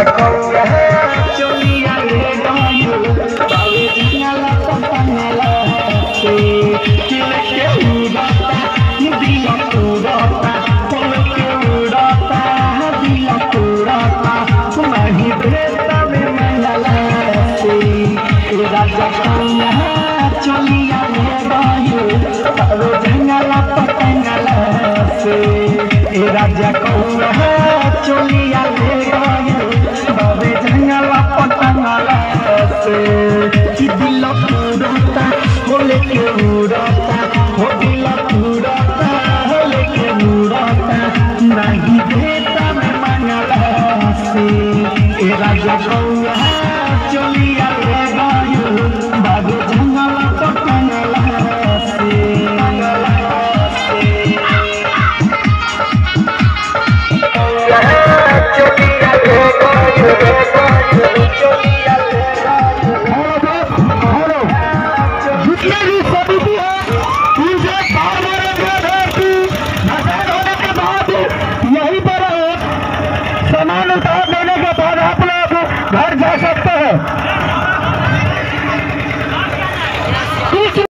राजा कौआ चलिया ले गयो बाबे जंगला पतंगला से किल के उड़ाता दिल उड़ाता पल के उड़ाता दिल उड़ाता नहीं भेटा में मंगला से राजा कौआ चलिया ले गयो बाबे जंगला पतंगला से राजा कौआ चलिया ले गयो बाबे जंगला पतंगला से कि दिल उड़ाता होले के उड़ाता हो दिल उड़ाता होले के उड़ाता नहीं भेटा में मंगला से राजा कौआ